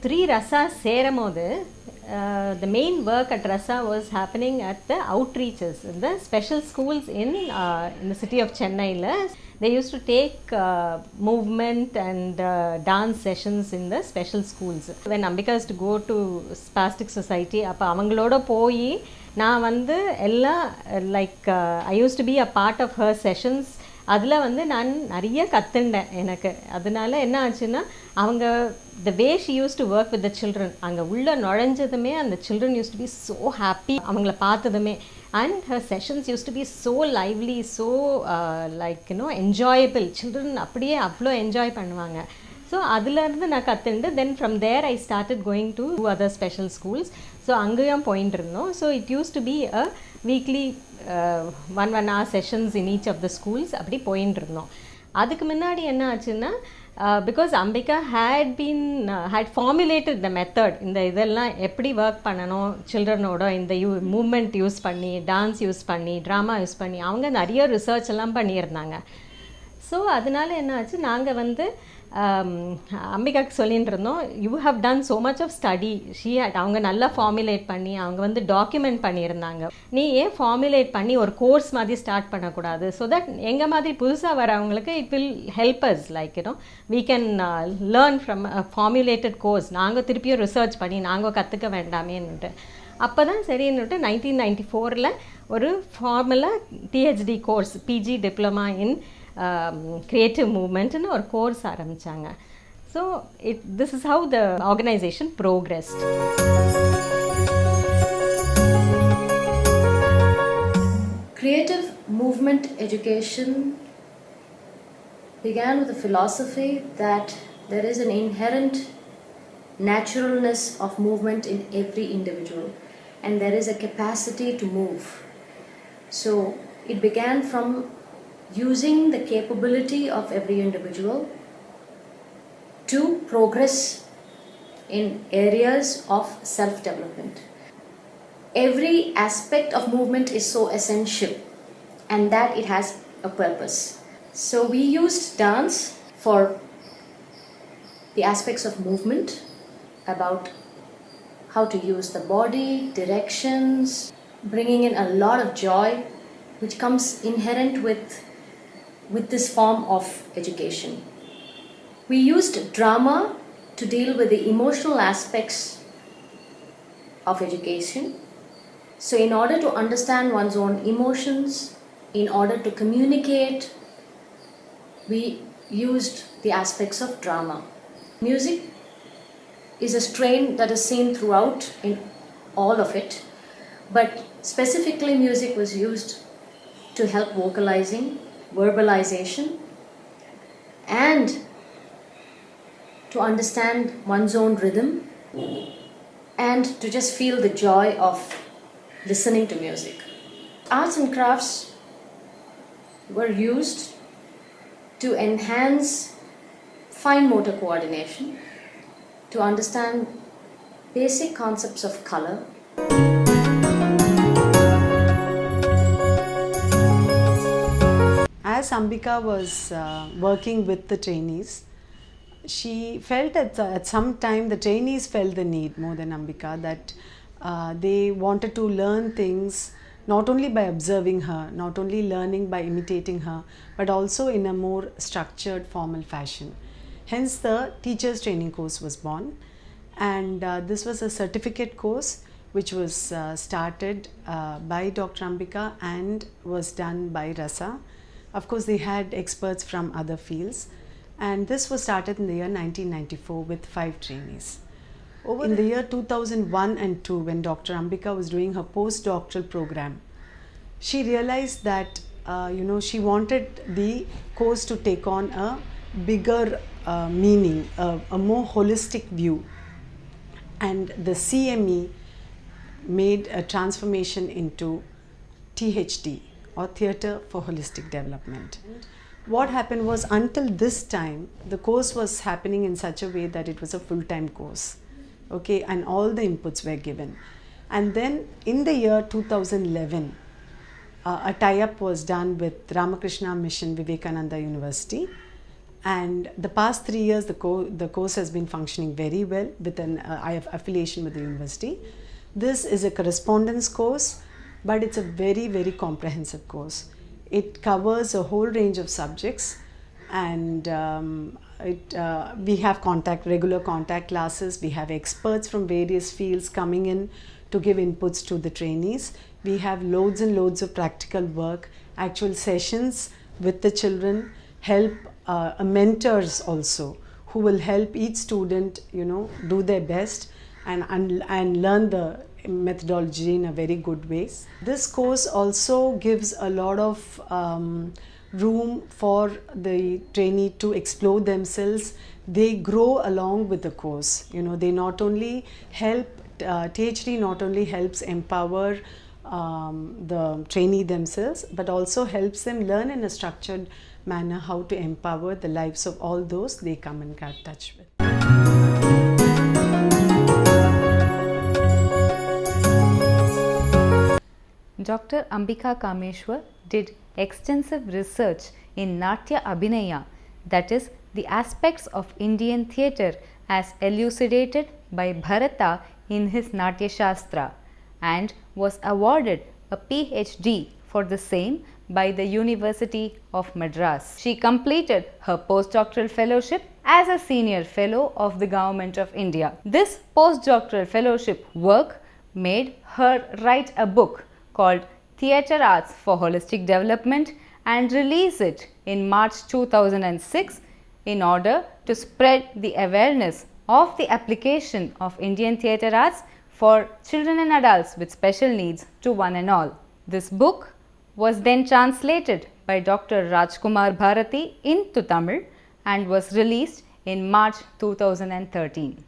three Rasas சேரும்போது the main work at Rasa was happening at the outreaches, in the special schools in the city of Chennai. They used to take movement and dance sessions in the special schools. When Ambika used to go to Spastic Society, அப்போ அவங்களோட போய் நான் வந்து எல்லாம் like I used to be a part of her sessions. அதில் வந்து நான் நிறைய கற்றுண்டேன். எனக்கு அதனால என்ன ஆச்சுன்னா, அவங்க the way she used to work with the children, அங்கே உள்ளே நுழைஞ்சதுமே அந்த children used to be so happy அவங்கள பார்த்ததுமே. And her sessions used to be so lively, so like enjoyable. Children அப்படியே அவ்வளோ என்ஜாய் பண்ணுவாங்க. ஸோ அதுலேருந்து நான் கற்றுண்டு then from there I started going to other special schools. So அங்கேயும் போயிட்டு இருந்தோம். So it use to be a weekly 1 hour sessions in each of the schools அப்படி போயின்னு இருந்தோம். அதுக்கு முன்னாடி என்ன ஆச்சுன்னா, because Ambika had formulated the method, இந்த இதெல்லாம் எப்படி ஒர்க் பண்ணணும் சில்ட்ரனோட, இந்த மூமெண்ட் யூஸ் பண்ணி, டான்ஸ் யூஸ் பண்ணி, ட்ராமா யூஸ் பண்ணி அவங்க நிறைய ரிசர்ச் எல்லாம் பண்ணியிருந்தாங்க. ஸோ அதனால என்ன ஆச்சு, நாங்கள் வந்து அம்பிகாக்கு சொல்லிட்டு இருந்தோம், you have done so much of study. அவங்க நல்லா ஃபார்முலேட் பண்ணி அவங்க வந்து டாக்குமெண்ட் பண்ணியிருந்தாங்க. நீ ஏன் ஃபார்முலேட் பண்ணி ஒரு கோர்ஸ் மாதிரி ஸ்டார்ட் பண்ணக்கூடாது? ஸோ தட் எங்கள் மாதிரி புதுசாக வரவங்களுக்கு it will help us, like we can learn from a formulated course. நாங்கள் திருப்பியும் ரிசர்ச் பண்ணி நாங்கள் கற்றுக்க வேண்டாமேன்னுட்டு அப்போ தான் சரின்னுட்டு 1994 ஒரு formula PhD course, PG diploma in creative movement ன்னு ஒரு கோர்ஸ் ஆரம்பித்தாங்க. So this is how the organization progressed. Creative movement education began with the philosophy that there is an inherent naturalness of movement in every individual and there is a capacity to move. So it began from using the capability of every individual to progress in areas of self-development. Every aspect of movement is so essential and that it has a purpose. So we used dance for the aspects of movement, about how to use the body, directions, bringing in a lot of joy which comes inherent with this form of education. We used drama to deal with the emotional aspects of education. So in order to understand one's own emotions, in order to communicate, we used the aspects of drama. Music is a strain that is seen throughout in all of it, but specifically music was used to help vocalizing, verbalization, and to understand one's own rhythm and to just feel the joy of listening to music. Arts and crafts were used to enhance fine motor coordination, to understand basic concepts of color. As Ambika was working with the trainees, she felt at some time the trainees felt the need more than Ambika that they wanted to learn things not only by observing her, not only learning by imitating her, but also in a more structured, formal fashion. Hence the teachers training course was born, and this was a certificate course which was started by Dr. Ambika and was done by Rasa. Of course, they had experts from other fields, and this was started in the year 1994 with 5 trainees. In the year 2001 and 2, when Dr. Ambika was doing her postdoctoral program, she realized that she wanted the course to take on a bigger meaning, a more holistic view, and the CME made a transformation into THD, or Theatre for Holistic Development. What happened was, until this time, the course was happening in such a way that it was a full-time course, okay, and all the inputs were given. And then in the year 2011, a tie-up was done with Ramakrishna Mission Vivekananda University, And the past 3 years, the course has been functioning very well with an affiliation with the university. This is a correspondence course, but it's a very, very comprehensive course. It covers a whole range of subjects, and we have regular contact classes. We have experts from various fields coming in to give inputs to the trainees. We have loads and loads of practical work, actual sessions with the children, help mentors also, who will help each student, do their best and learn the methodology in a very good way. This course also gives a lot of room for the trainee to explore themselves. They grow along with the course. They not only help, THD not only helps empower the trainee themselves, but also helps them learn in a structured manner how to empower the lives of all those they come and get touch with. Dr. Ambika Kameshwar did extensive research in Natya Abhinaya, that is, the aspects of Indian theatre as elucidated by Bharata in his Natya Shastra, and was awarded a PhD for the same by the University of Madras. She completed her postdoctoral fellowship as a senior fellow of the Government of India. This postdoctoral fellowship work made her write a book called Theatre Arts for Holistic Development and release it in March 2006 in order to spread the awareness of the application of Indian theatre arts for children and adults with special needs to one and all. This book was then translated by Dr. Rajkumar Bharati into Tamil and was released in March 2013.